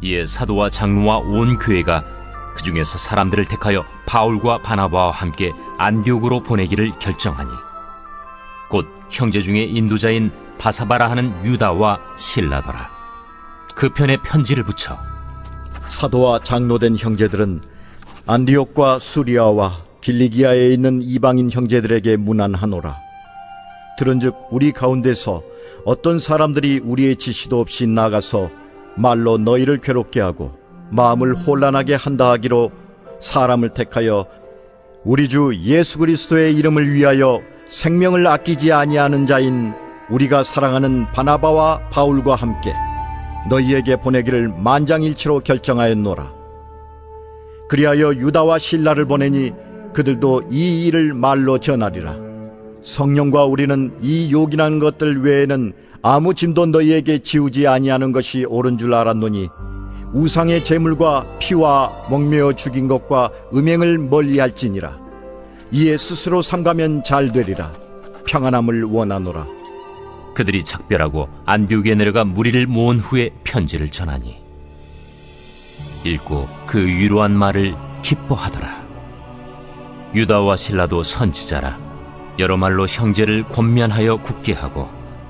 이에 사도와 장로와 온 교회가 그 중에서 사람들을 택하여 바울과 바나바와 함께 안디옥으로 보내기를 결정하니 곧 형제 중에 인도자인 바사바라 하는 유다와 실라더라. 그 편에 편지를 붙여 사도와 장로된 형제들은 안디옥과 수리아와 길리기아에 있는 이방인 형제들에게 문안하노라. 들은즉 우리 가운데서 어떤 사람들이 우리의 지시도 없이 나가서 말로 너희를 괴롭게 하고 마음을 혼란하게 한다 하기로 사람을 택하여 우리 주 예수 그리스도의 이름을 위하여 생명을 아끼지 아니하는 자인 우리가 사랑하는 바나바와 바울과 함께 너희에게 보내기를 만장일치로 결정하였노라. 그리하여 유다와 실라를 보내니 그들도 이 일을 말로 전하리라. 성령과 우리는 이 요긴한 것들 외에는 아무 짐도 너희에게 지우지 아니하는 것이 옳은 줄 알았노니 우상의 제물과 피와 목매어 죽인 것과 음행을 멀리할지니라. 이에 스스로 삼가면 잘 되리라. 평안함을 원하노라. 그들이 작별하고 안디옥에 내려가 무리를 모은 후에 편지를 전하니 읽고 그 위로한 말을 기뻐하더라. 유다와 실라도 선지자라. 여러 말로 형제를 권면하여 굳게 하고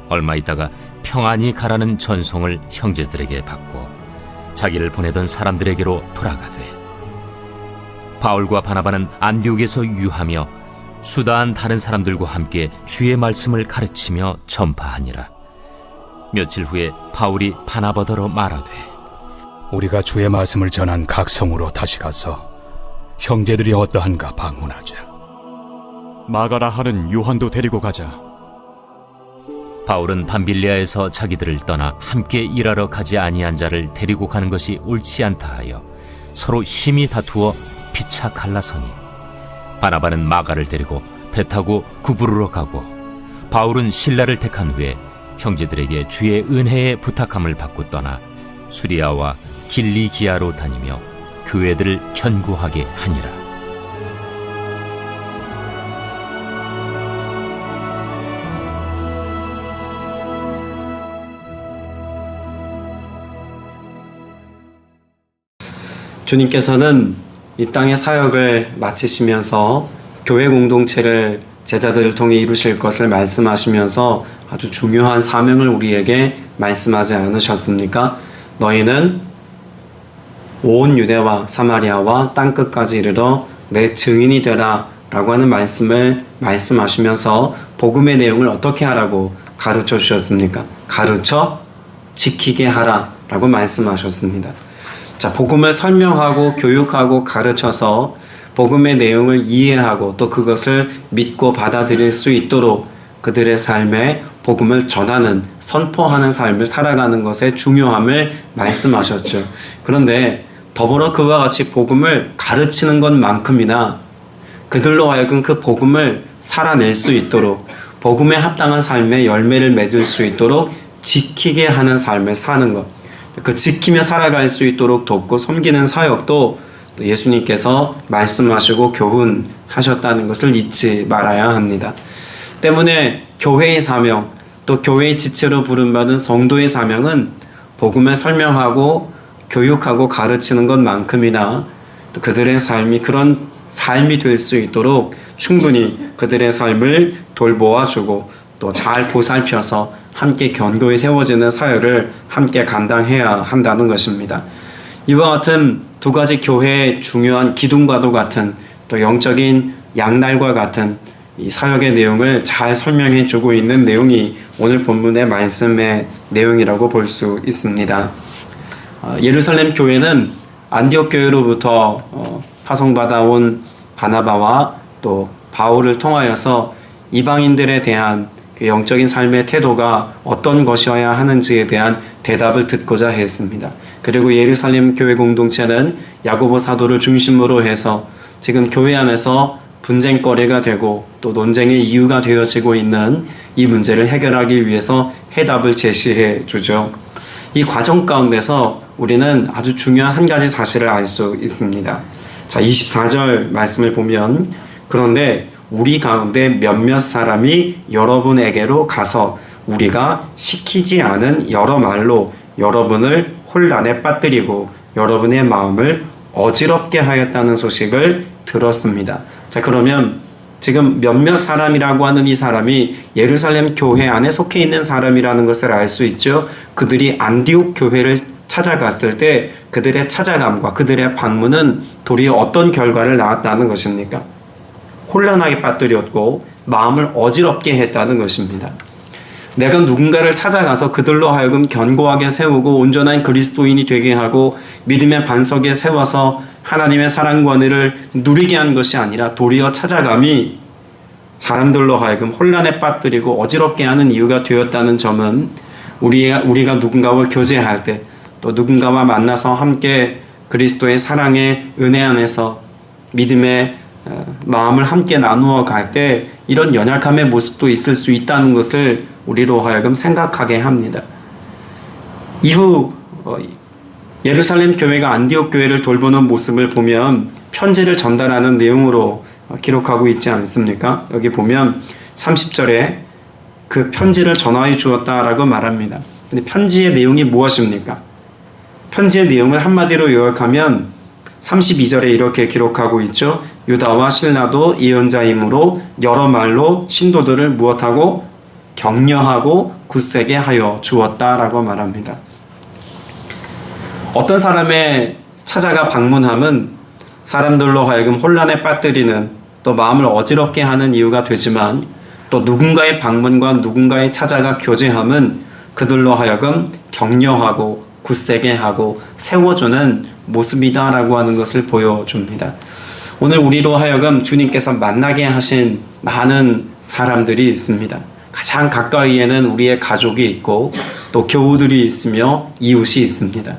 얼마 있다가 평안히 가라는 전송을 형제들에게 받고 자기를 보내던 사람들에게로 돌아가되 바울과 바나바는 안디옥에서 유하며 수다한 다른 사람들과 함께 주의 말씀을 가르치며 전파하니라. 며칠 후에 바울이 바나바더러 말하되 우리가 주의 말씀을 전한 각 성으로 다시 가서 형제들이 어떠한가 방문하자. 마가라 하는 요한도 데리고 가자. 바울은 밤빌리아에서 자기들을 떠나 함께 일하러 가지 아니한 자를 데리고 가는 것이 옳지 않다 하여 서로 심히 다투어 피차 갈라서니 바나바는 마가를 데리고 배 타고 구부르러 가고 바울은 실라를 택한 후에 형제들에게 주의 은혜에 부탁함을 받고 떠나 수리아와 길리기아로 다니며 교회들을 견고하게 하니라. 주님께서는 이 땅의 사역을 마치시면서 교회 공동체를 제자들을 통해 이루실 것을 말씀하시면서 아주 중요한 사명을 우리에게 말씀하지 않으셨습니까? 너희는 온 유대와 사마리아와 땅끝까지 이르러 내 증인이 되라 라고 하는 말씀을 말씀하시면서 복음의 내용을 어떻게 하라고 가르쳐 주셨습니까? 가르쳐 지키게 하라 라고 말씀하셨습니다. 자, 복음을 설명하고 교육하고 가르쳐서 복음의 내용을 이해하고 또 그것을 믿고 받아들일 수 있도록 그들의 삶에 복음을 전하는, 선포하는 삶을 살아가는 것의 중요함을 말씀하셨죠. 그런데 더불어 그와 같이 복음을 가르치는 것만큼이나 그들로 하여금 그 복음을 살아낼 수 있도록 복음에 합당한 삶의 열매를 맺을 수 있도록 지키게 하는 삶을 사는 것, 그 지키며 살아갈 수 있도록 돕고 섬기는 사역도 예수님께서 말씀하시고 교훈하셨다는 것을 잊지 말아야 합니다. 때문에 교회의 사명, 또 교회의 지체로 부름받은 성도의 사명은 복음을 설명하고 교육하고 가르치는 것만큼이나 또 그들의 삶이 그런 삶이 될 수 있도록 충분히 그들의 삶을 돌보아주고 또 잘 보살펴서 함께 견고히 세워지는 사역을 함께 감당해야 한다는 것입니다. 이와 같은 두 가지 교회의 중요한 기둥과도 같은 또 영적인 양날과 같은 이 사역의 내용을 잘 설명해 주고 있는 내용이 오늘 본문의 말씀의 내용이라고 볼 수 있습니다. 예루살렘 교회는 안디옥 교회로부터 파송받아온 바나바와 또 바울을 통하여서 이방인들에 대한 그 영적인 삶의 태도가 어떤 것이어야 하는지에 대한 대답을 듣고자 했습니다. 그리고 예루살렘 교회 공동체는 야고보 사도를 중심으로 해서 지금 교회 안에서 분쟁거리가 되고 또 논쟁의 이유가 되어지고 있는 이 문제를 해결하기 위해서 해답을 제시해 주죠. 이 과정 가운데서 우리는 아주 중요한 한 가지 사실을 알 수 있습니다. 자, 24절 말씀을 보면 그런데 우리 가운데 몇몇 사람이 여러분에게로 가서 우리가 시키지 않은 여러 말로 여러분을 혼란에 빠뜨리고 여러분의 마음을 어지럽게 하였다는 소식을 들었습니다. 자, 그러면 지금 몇몇 사람이라고 하는 이 사람이 예루살렘 교회 안에 속해 있는 사람이라는 것을 알 수 있죠. 그들이 안디옥 교회를 찾아갔을 때 그들의 찾아감과 그들의 방문은 도리어 어떤 결과를 낳았다는 것입니까? 혼란하게 빠뜨렸고 마음을 어지럽게 했다는 것입니다. 내가 누군가를 찾아가서 그들로 하여금 견고하게 세우고 온전한 그리스도인이 되게 하고 믿음의 반석에 세워서 하나님의 사랑과 은혜를 누리게 한 것이 아니라 도리어 찾아감이 사람들로 하여금 혼란에 빠뜨리고 어지럽게 하는 이유가 되었다는 점은 우리가 누군가와 교제할 때 또 누군가와 만나서 함께 그리스도의 사랑의 은혜 안에서 믿음의 마음을 함께 나누어 갈 때 이런 연약함의 모습도 있을 수 있다는 것을 우리로 하여금 생각하게 합니다. 이후 예루살렘 교회가 안디옥 교회를 돌보는 모습을 보면 편지를 전달하는 내용으로 기록하고 있지 않습니까? 여기 보면 30절에 그 편지를 전하여 주었다라고 말합니다. 근데 편지의 내용이 무엇입니까? 편지의 내용을 한마디로 요약하면 32절에 이렇게 기록하고 있죠. 유다와 실라도 예언자이므로 여러 말로 신도들을 무엇하고 격려하고 굳세게 하여 주었다라고 말합니다. 어떤 사람의 찾아가 방문함은 사람들로 하여금 혼란에 빠뜨리는 또 마음을 어지럽게 하는 이유가 되지만 또 누군가의 방문과 누군가의 찾아가 교제함은 그들로 하여금 격려하고 굳세게 하고 세워주는 모습이다라고 하는 것을 보여줍니다. 오늘 우리로 하여금 주님께서 만나게 하신 많은 사람들이 있습니다. 가장 가까이에는 우리의 가족이 있고 또 교우들이 있으며 이웃이 있습니다.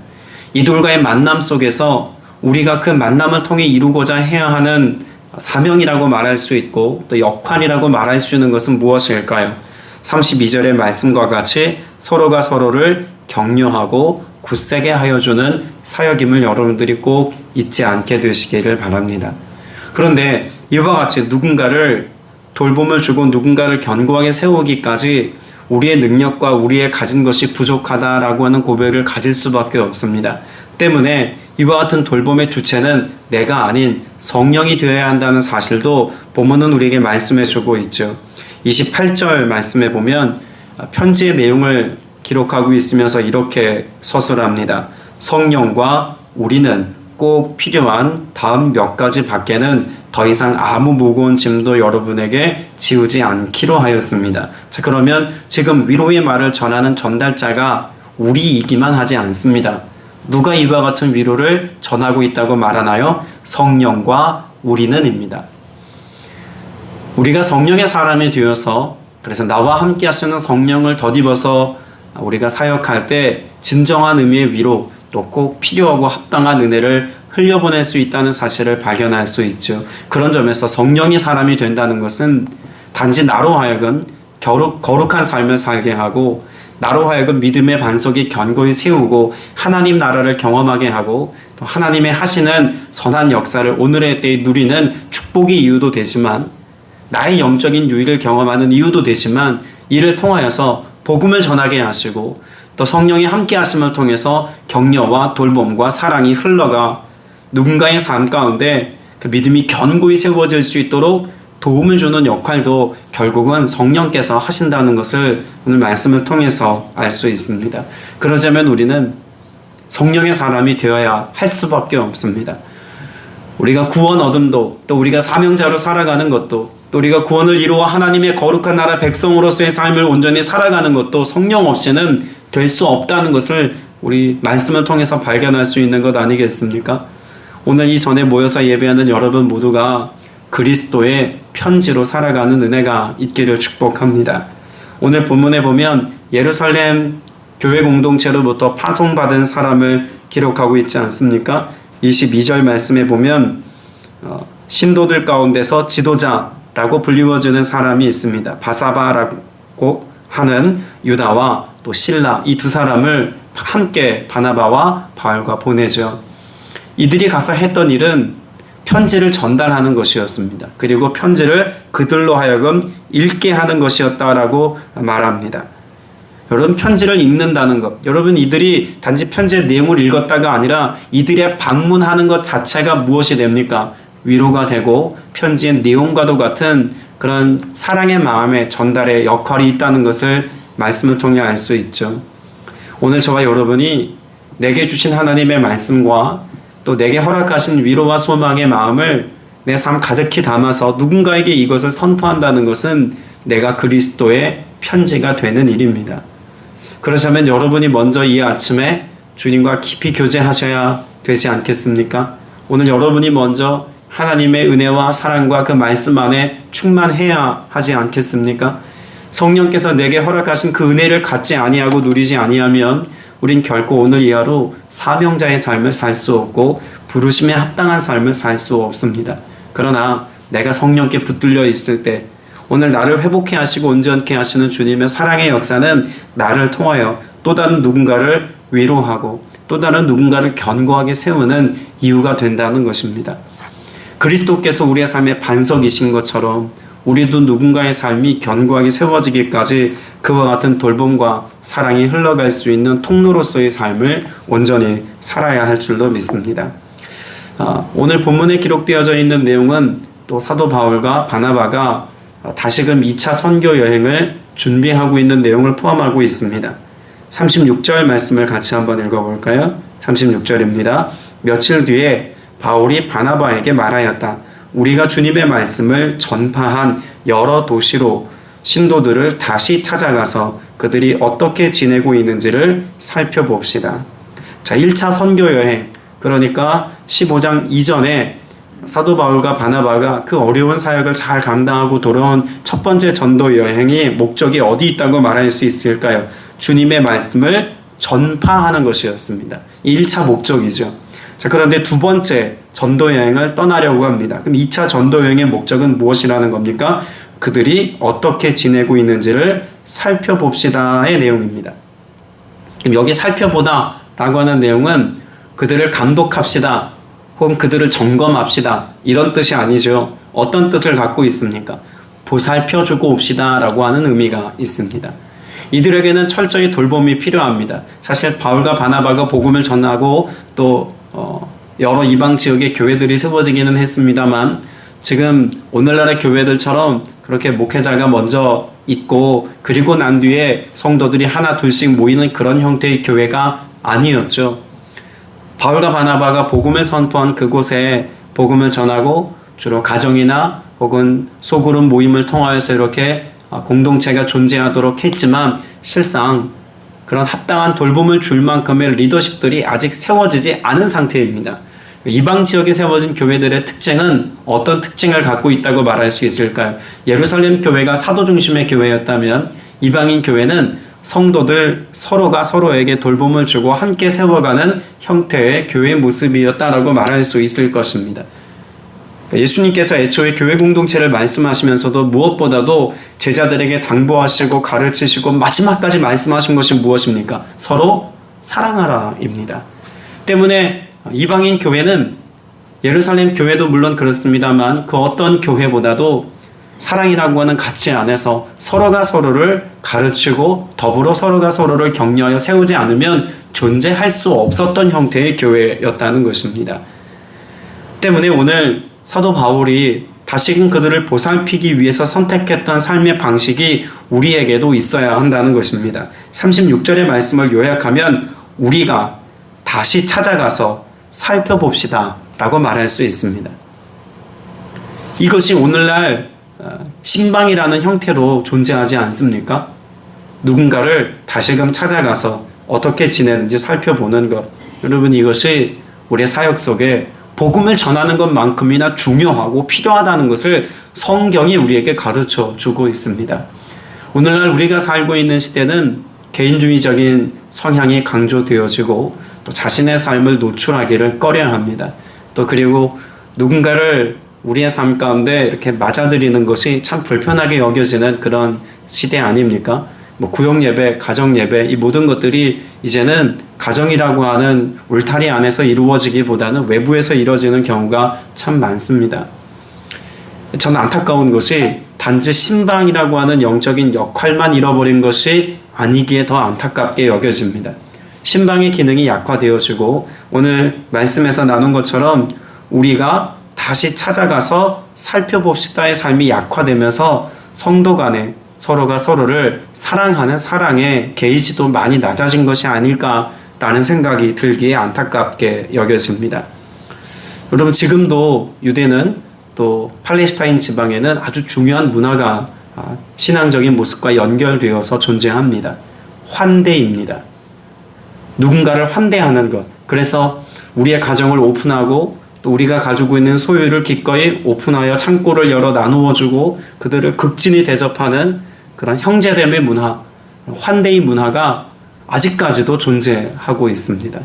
이들과의 만남 속에서 우리가 그 만남을 통해 이루고자 해야 하는 사명이라고 말할 수 있고 또 역할이라고 말할 수 있는 것은 무엇일까요? 32절의 말씀과 같이 서로가 서로를 격려하고 굳세게 하여 주는 사역임을 여러분들이 꼭 잊지 않게 되시기를 바랍니다. 그런데 이와 같이 누군가를 돌봄을 주고 누군가를 견고하게 세우기까지 우리의 능력과 우리의 가진 것이 부족하다라고 하는 고백을 가질 수밖에 없습니다. 때문에 이와 같은 돌봄의 주체는 내가 아닌 성령이 되어야 한다는 사실도 본문은 우리에게 말씀해 주고 있죠. 28절 말씀에 보면 편지의 내용을 기록하고 있으면서 이렇게 서술합니다. 성령과 우리는 꼭 필요한 다음 몇 가지 밖에는 더 이상 아무 무거운 짐도 여러분에게 지우지 않기로 하였습니다. 자, 그러면 지금 위로의 말을 전하는 전달자가 우리이기만 하지 않습니다. 누가 이와 같은 위로를 전하고 있다고 말하나요? 성령과 우리는입니다. 우리가 성령의 사람이 되어서 그래서 나와 함께 하시는 성령을 덧입어서 우리가 사역할 때 진정한 의미의 위로 또 꼭 필요하고 합당한 은혜를 흘려보낼 수 있다는 사실을 발견할 수 있죠. 그런 점에서 성령이 사람이 된다는 것은 단지 나로 하여금 거룩한 삶을 살게 하고 나로 하여금 믿음의 반석이 견고히 세우고 하나님 나라를 경험하게 하고 또 하나님의 하시는 선한 역사를 오늘의 때에 누리는 축복의 이유도 되지만 나의 영적인 유익을 경험하는 이유도 되지만 이를 통하여서 복음을 전하게 하시고 또 성령이 함께 하심을 통해서 격려와 돌봄과 사랑이 흘러가 누군가의 삶 가운데 그 믿음이 견고히 세워질 수 있도록 도움을 주는 역할도 결국은 성령께서 하신다는 것을 오늘 말씀을 통해서 알 수 있습니다. 그러자면 우리는 성령의 사람이 되어야 할 수밖에 없습니다. 우리가 구원 얻음도 또 우리가 사명자로 살아가는 것도 또 우리가 구원을 이루어 하나님의 거룩한 나라 백성으로서의 삶을 온전히 살아가는 것도 성령 없이는 될 수 없다는 것을 우리 말씀을 통해서 발견할 수 있는 것 아니겠습니까? 오늘 이 전에 모여서 예배하는 여러분 모두가 그리스도의 편지로 살아가는 은혜가 있기를 축복합니다. 오늘 본문에 보면 예루살렘 교회 공동체로부터 파송받은 사람을 기록하고 있지 않습니까? 22절 말씀에 보면 신도들 가운데서 지도자라고 불리워지는 사람이 있습니다. 바사바라고 하는 유다와 또 실라 이 두 사람을 함께 바나바와 바울과 보내죠. 이들이 가서 했던 일은 편지를 전달하는 것이었습니다. 그리고 편지를 그들로 하여금 읽게 하는 것이었다라고 말합니다. 여러분 편지를 읽는다는 것, 여러분 이들이 단지 편지의 내용을 읽었다가 아니라 이들의 방문하는 것 자체가 무엇이 됩니까? 위로가 되고 편지의 내용과도 같은 그런 사랑의 마음의 전달의 역할이 있다는 것을 말씀을 통해 알 수 있죠. 오늘 저와 여러분이 내게 주신 하나님의 말씀과 또 내게 허락하신 위로와 소망의 마음을 내 삶 가득히 담아서 누군가에게 이것을 선포한다는 것은 내가 그리스도의 편지가 되는 일입니다. 그러자면 여러분이 먼저 이 아침에 주님과 깊이 교제하셔야 되지 않겠습니까? 오늘 여러분이 먼저 하나님의 은혜와 사랑과 그 말씀 안에 충만해야 하지 않겠습니까? 성령께서 내게 허락하신 그 은혜를 갖지 아니하고 누리지 아니하면 우린 결코 오늘 이하로 사명자의 삶을 살 수 없고 부르심에 합당한 삶을 살 수 없습니다. 그러나 내가 성령께 붙들려 있을 때 오늘 나를 회복해 하시고 온전케 하시는 주님의 사랑의 역사는 나를 통하여 또 다른 누군가를 위로하고 또 다른 누군가를 견고하게 세우는 이유가 된다는 것입니다. 그리스도께서 우리의 삶의 반석이신 것처럼 우리도 누군가의 삶이 견고하게 세워지기까지 그와 같은 돌봄과 사랑이 흘러갈 수 있는 통로로서의 삶을 온전히 살아야 할 줄로 믿습니다. 오늘 본문에 기록되어져 있는 내용은 또 사도 바울과 바나바가 다시금 2차 선교 여행을 준비하고 있는 내용을 포함하고 있습니다. 36절 말씀을 같이 한번 읽어볼까요? 36절입니다. 며칠 뒤에 바울이 바나바에게 말하였다. 우리가 주님의 말씀을 전파한 여러 도시로 신도들을 다시 찾아가서 그들이 어떻게 지내고 있는지를 살펴봅시다. 자, 1차 선교 여행, 그러니까 15장 이전에 사도 바울과 바나바가 그 어려운 사역을 잘 감당하고 돌아온 첫 번째 전도 여행이 목적이 어디 있다고 말할 수 있을까요? 주님의 말씀을 전파하는 것이었습니다. 1차 목적이죠. 자, 그런데 두 번째 전도 여행을 떠나려고 합니다. 그럼 2차 전도 여행의 목적은 무엇이라는 겁니까? 그들이 어떻게 지내고 있는지를 살펴봅시다의 내용입니다. 그럼 여기 살펴보다라고 하는 내용은 그들을 감독합시다 혹은 그들을 점검합시다 이런 뜻이 아니죠. 어떤 뜻을 갖고 있습니까? 보살펴주고 옵시다라고 하는 의미가 있습니다. 이들에게는 철저히 돌봄이 필요합니다. 사실 바울과 바나바가 복음을 전하고 또 여러 이방 지역의 교회들이 세워지기는 했습니다만 지금 오늘날의 교회들처럼 그렇게 목회자가 먼저 있고 그리고 난 뒤에 성도들이 하나 둘씩 모이는 그런 형태의 교회가 아니었죠. 바울과 바나바가 복음을 선포한 그곳에 복음을 전하고 주로 가정이나 혹은 소그룹 모임을 통하여서 이렇게 공동체가 존재하도록 했지만 실상 그런 합당한 돌봄을 줄 만큼의 리더십들이 아직 세워지지 않은 상태입니다. 이방 지역에 세워진 교회들의 특징은 어떤 특징을 갖고 있다고 말할 수 있을까요? 예루살렘 교회가 사도 중심의 교회였다면 이방인 교회는 성도들 서로가 서로에게 돌봄을 주고 함께 세워가는 형태의 교회 모습이었다라고 말할 수 있을 것입니다. 예수님께서 애초에 교회 공동체를 말씀하시면서도 무엇보다도 제자들에게 당부하시고 가르치시고 마지막까지 말씀하신 것이 무엇입니까? 서로 사랑하라입니다. 때문에 이방인 교회는 예루살렘 교회도 물론 그렇습니다만 그 어떤 교회보다도 사랑이라고 하는 가치 안에서 서로가 서로를 가르치고 더불어 서로가 서로를 격려하여 세우지 않으면 존재할 수 없었던 형태의 교회였다는 것입니다. 때문에 오늘 사도 바울이 다시금 그들을 보살피기 위해서 선택했던 삶의 방식이 우리에게도 있어야 한다는 것입니다. 36절의 말씀을 요약하면 우리가 다시 찾아가서 살펴봅시다 라고 말할 수 있습니다. 이것이 오늘날 신방이라는 형태로 존재하지 않습니까? 누군가를 다시금 찾아가서 어떻게 지내는지 살펴보는 것. 여러분 이것이 우리의 사역 속에 복음을 전하는 것만큼이나 중요하고 필요하다는 것을 성경이 우리에게 가르쳐 주고 있습니다. 오늘날 우리가 살고 있는 시대는 개인주의적인 성향이 강조되어지고 또 자신의 삶을 노출하기를 꺼려합니다. 또 그리고 누군가를 우리의 삶 가운데 이렇게 맞아들이는 것이 참 불편하게 여겨지는 그런 시대 아닙니까? 구역 예배, 가정 예배 이 모든 것들이 이제는 가정이라고 하는 울타리 안에서 이루어지기보다는 외부에서 이루어지는 경우가 참 많습니다. 저는 안타까운 것이 단지 신방이라고 하는 영적인 역할만 잃어버린 것이 아니기에 더 안타깝게 여겨집니다. 신방의 기능이 약화되어지고 오늘 말씀에서 나눈 것처럼 우리가 다시 찾아가서 살펴봅시다의 삶이 약화되면서 성도 간에 서로가 서로를 사랑하는 사랑의 게이지도 많이 낮아진 것이 아닐까라는 생각이 들기에 안타깝게 여겨집니다. 여러분, 지금도 유대는 또 팔레스타인 지방에는 아주 중요한 문화가 신앙적인 모습과 연결되어서 존재합니다. 환대입니다. 누군가를 환대하는 것. 그래서 우리의 가정을 오픈하고 또 우리가 가지고 있는 소유를 기꺼이 오픈하여 창고를 열어 나누어 주고 그들을 극진히 대접하는 그런 형제됨의 문화, 환대의 문화가 아직까지도 존재하고 있습니다.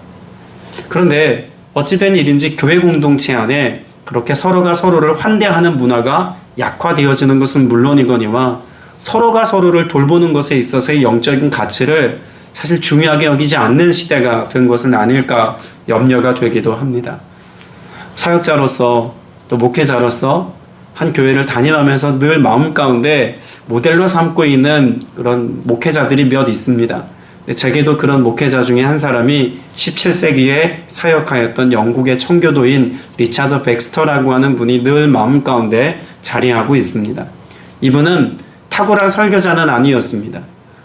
그런데 어찌된 일인지 교회 공동체 안에 그렇게 서로가 서로를 환대하는 문화가 약화되어지는 것은 물론이거니와 서로가 서로를 돌보는 것에 있어서의 영적인 가치를 사실 중요하게 여기지 않는 시대가 된 것은 아닐까 염려가 되기도 합니다. 사역자로서 또 목회자로서 한 교회를 다니면서 늘 마음 가운데 모델로 삼고 있는 그런 목회자들이 몇 있습니다. 제게도 그런 목회자 중에 한 사람이 17세기에 사역하였던 영국의 청교도인 리차드 백스터라고 하는 분이 늘 마음 가운데 자리하고 있습니다. 이분은 탁월한 설교자는 아니었습니다.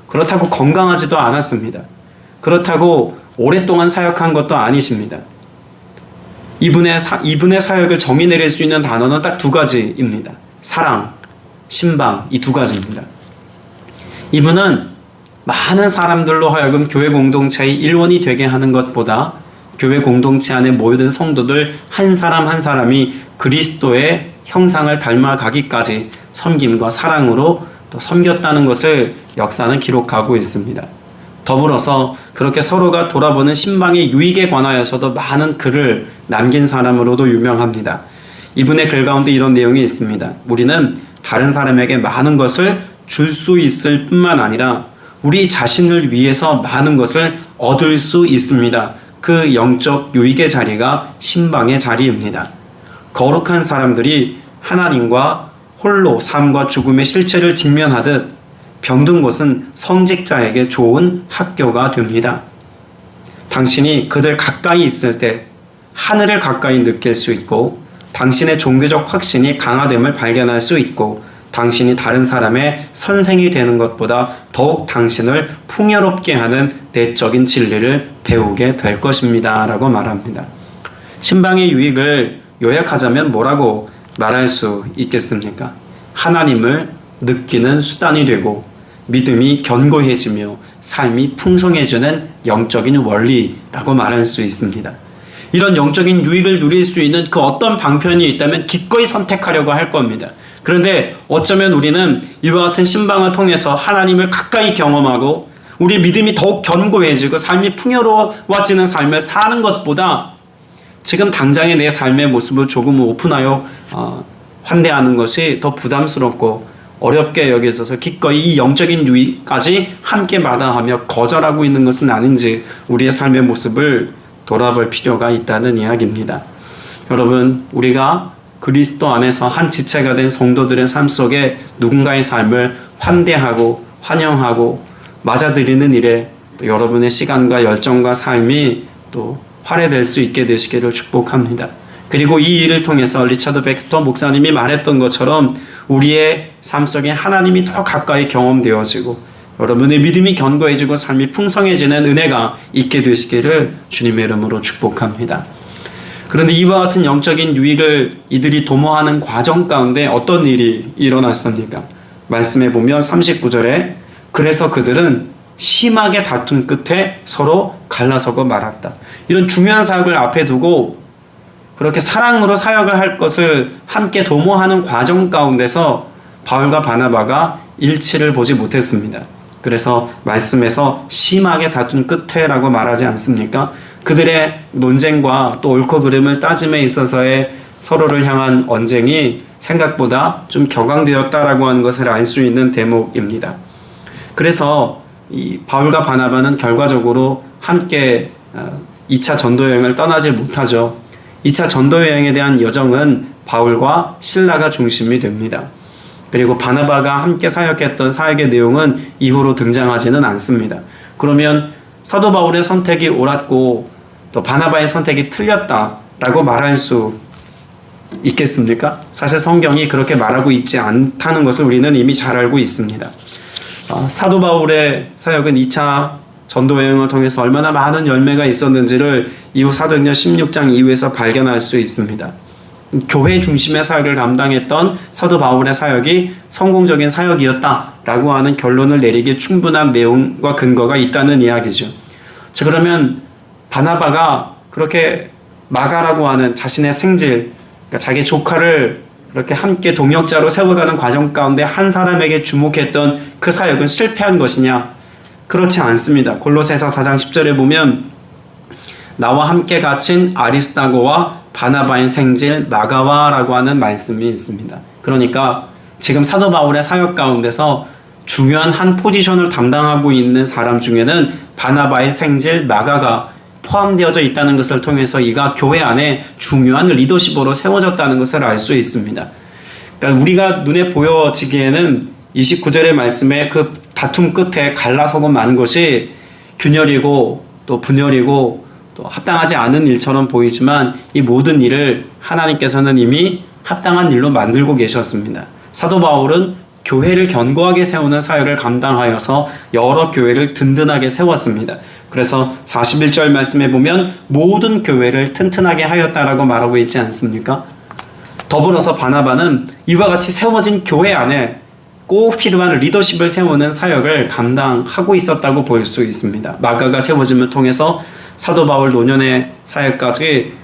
그렇다고 건강하지도 않았습니다. 그렇다고 오랫동안 사역한 것도 아니십니다. 이분의 사역을 정의 내릴 수 있는 단어는 딱 두 가지입니다. 사랑, 신방, 이 두 가지입니다. 이분은 많은 사람들로 하여금 교회 공동체의 일원이 되게 하는 것보다 교회 공동체 안에 모여든 성도들 한 사람 한 사람이 그리스도의 형상을 닮아가기까지 섬김과 사랑으로 또 섬겼다는 것을 역사는 기록하고 있습니다. 더불어서 그렇게 서로가 돌아보는 신방의 유익에 관하여서도 많은 글을 남긴 사람으로도 유명합니다. 이분의 글 가운데 이런 내용이 있습니다. 우리는 다른 사람에게 많은 것을 줄 수 있을 뿐만 아니라 우리 자신을 위해서 많은 것을 얻을 수 있습니다. 그 영적 유익의 자리가 신방의 자리입니다. 거룩한 사람들이 하나님과 홀로 삶과 죽음의 실체를 직면하듯 병든 곳은 성직자에게 좋은 학교가 됩니다. 당신이 그들 가까이 있을 때 하늘을 가까이 느낄 수 있고 당신의 종교적 확신이 강화됨을 발견할 수 있고 당신이 다른 사람의 선생이 되는 것보다 더욱 당신을 풍요롭게 하는 내적인 진리를 배우게 될 것입니다. 라고 말합니다. 신방의 유익을 요약하자면 뭐라고 말할 수 있겠습니까? 하나님을 느끼는 수단이 되고 믿음이 견고해지며 삶이 풍성해지는 영적인 원리라고 말할 수 있습니다. 이런 영적인 유익을 누릴 수 있는 그 어떤 방편이 있다면 기꺼이 선택하려고 할 겁니다. 그런데 어쩌면 우리는 이와 같은 신방을 통해서 하나님을 가까이 경험하고 우리 믿음이 더욱 견고해지고 삶이 풍요로워지는 삶을 사는 것보다 지금 당장의 내 삶의 모습을 조금 오픈하여 환대하는 것이 더 부담스럽고 어렵게 여겨져서 기꺼이 이 영적인 유익까지 함께 마다하며 거절하고 있는 것은 아닌지 우리의 삶의 모습을 돌아볼 필요가 있다는 이야기입니다. 여러분, 우리가 그리스도 안에서 한 지체가 된 성도들의 삶 속에 누군가의 삶을 환대하고 환영하고 맞아들이는 일에 또 여러분의 시간과 열정과 삶이 또 활용될 수 있게 되시기를 축복합니다. 그리고 이 일을 통해서 리차드 백스터 목사님이 말했던 것처럼 우리의 삶 속에 하나님이 더 가까이 경험되어지고 여러분의 믿음이 견고해지고 삶이 풍성해지는 은혜가 있게 되시기를 주님의 이름으로 축복합니다. 그런데 이와 같은 영적인 유익을 이들이 도모하는 과정 가운데 어떤 일이 일어났습니까? 말씀해 보면 39절에 그래서 그들은 심하게 다툰 끝에 서로 갈라서고 말았다. 이런 중요한 사역을 앞에 두고 그렇게 사랑으로 사역을 할 것을 함께 도모하는 과정 가운데서 바울과 바나바가 일치를 보지 못했습니다. 그래서 말씀에서 심하게 다툰 끝에라고 말하지 않습니까? 그들의 논쟁과 또 옳고 그름을 따짐에 있어서의 서로를 향한 언쟁이 생각보다 좀 격앙되었다라고 하는 것을 알 수 있는 대목입니다. 그래서 이 바울과 바나바는 결과적으로 함께 2차 전도 여행을 떠나지 못하죠. 2차 전도 여행에 대한 여정은 바울과 실라가 중심이 됩니다. 그리고 바나바가 함께 사역했던 사역의 내용은 이후로 등장하지는 않습니다. 그러면 사도 바울의 선택이 옳았고 또 바나바의 선택이 틀렸다라고 말할 수 있겠습니까? 사실 성경이 그렇게 말하고 있지 않다는 것을 우리는 이미 잘 알고 있습니다. 사도 바울의 사역은 2차 전도 여행을 통해서 얼마나 많은 열매가 있었는지를 이후 사도행전 16장 이후에서 발견할 수 있습니다. 교회 중심의 사역을 감당했던 사도 바울의 사역이 성공적인 사역이었다라고 하는 결론을 내리기에 충분한 내용과 근거가 있다는 이야기죠. 자, 그러면 바나바가 그렇게 마가라고 하는 자신의 생질, 그러니까 자기 조카를 이렇게 함께 동역자로 세워가는 과정 가운데 한 사람에게 주목했던 그 사역은 실패한 것이냐? 그렇지 않습니다. 골로새서 4장 10절에 보면 나와 함께 갇힌 아리스다고와 바나바의 생질 마가와라고 하는 말씀이 있습니다. 그러니까 지금 사도 바울의 사역 가운데서 중요한 한 포지션을 담당하고 있는 사람 중에는 바나바의 생질 마가가 포함되어져 있다는 것을 통해서 이가 교회 안에 중요한 리더십으로 세워졌다는 것을 알 수 있습니다. 그러니까 우리가 눈에 보여지기에는 29절의 말씀에 그 다툼 끝에 갈라서고 만 것이 균열이고 또 분열이고 또 합당하지 않은 일처럼 보이지만 이 모든 일을 하나님께서는 이미 합당한 일로 만들고 계셨습니다. 사도 바울은 교회를 견고하게 세우는 사역을 감당하여서 여러 교회를 든든하게 세웠습니다. 그래서 41절 말씀에 보면 모든 교회를 튼튼하게 하였다라고 말하고 있지 않습니까? 더불어서 바나바는 이와 같이 세워진 교회 안에 꼭 필요한 리더십을 세우는 사역을 감당하고 있었다고 볼 수 있습니다. 마가가 세워짐을 통해서 사도 바울 노년의 사역까지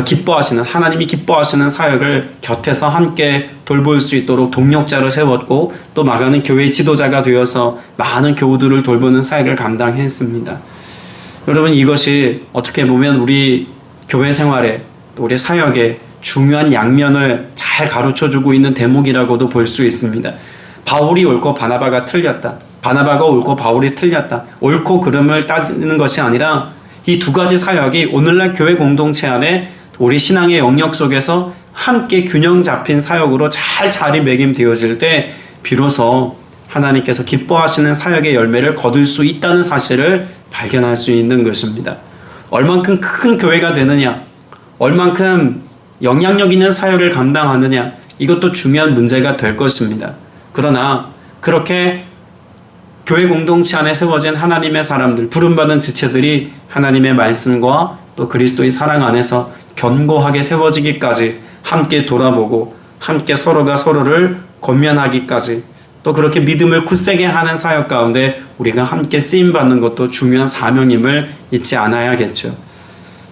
기뻐하시는, 하나님이 기뻐하시는 사역을 곁에서 함께 돌볼 수 있도록 동력자를 세웠고, 또 마가는 교회 지도자가 되어서 많은 교우들을 돌보는 사역을 감당했습니다. 여러분, 이것이 어떻게 보면 우리 교회 생활에 또 우리 사역에 중요한 양면을 잘 가르쳐주고 있는 대목이라고도 볼 수 있습니다. 바울이 옳고 바나바가 틀렸다. 바나바가 옳고 바울이 틀렸다. 옳고 그름을 따지는 것이 아니라 이 두 가지 사역이 오늘날 교회 공동체 안에 우리 신앙의 영역 속에서 함께 균형 잡힌 사역으로 잘 자리매김되어질 때 비로소 하나님께서 기뻐하시는 사역의 열매를 거둘 수 있다는 사실을 발견할 수 있는 것입니다. 얼만큼 큰 교회가 되느냐, 얼만큼 영향력 있는 사역을 감당하느냐, 이것도 중요한 문제가 될 것입니다. 그러나 그렇게 교회 공동체 안에 세워진 하나님의 사람들, 부름받은 지체들이 하나님의 말씀과 또 그리스도의 사랑 안에서 견고하게 세워지기까지 함께 돌아보고 함께 서로가 서로를 권면하기까지 또 그렇게 믿음을 굳세게 하는 사역 가운데 우리가 함께 쓰임받는 것도 중요한 사명임을 잊지 않아야겠죠.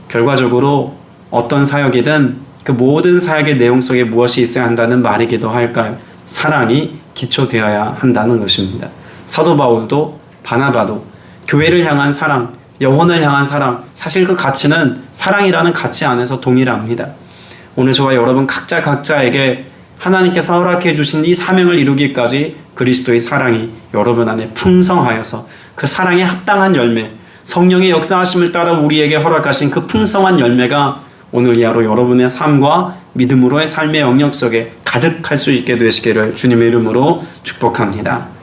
결과적으로 어떤 사역이든 그 모든 사역의 내용 속에 무엇이 있어야 한다는 말이기도 할까요? 사랑이 기초되어야 한다는 것입니다. 사도 바울도 바나바도 교회를 향한 사랑, 영혼을 향한 사랑, 사실 그 가치는 사랑이라는 가치 안에서 동일합니다. 오늘 저와 여러분 각자에게 하나님께서 허락해 주신 이 사명을 이루기까지 그리스도의 사랑이 여러분 안에 풍성하여서 그 사랑에 합당한 열매, 성령의 역사하심을 따라 우리에게 허락하신 그 풍성한 열매가 오늘 이하로 여러분의 삶과 믿음으로의 삶의 영역 속에 가득할 수 있게 되시기를 주님의 이름으로 축복합니다.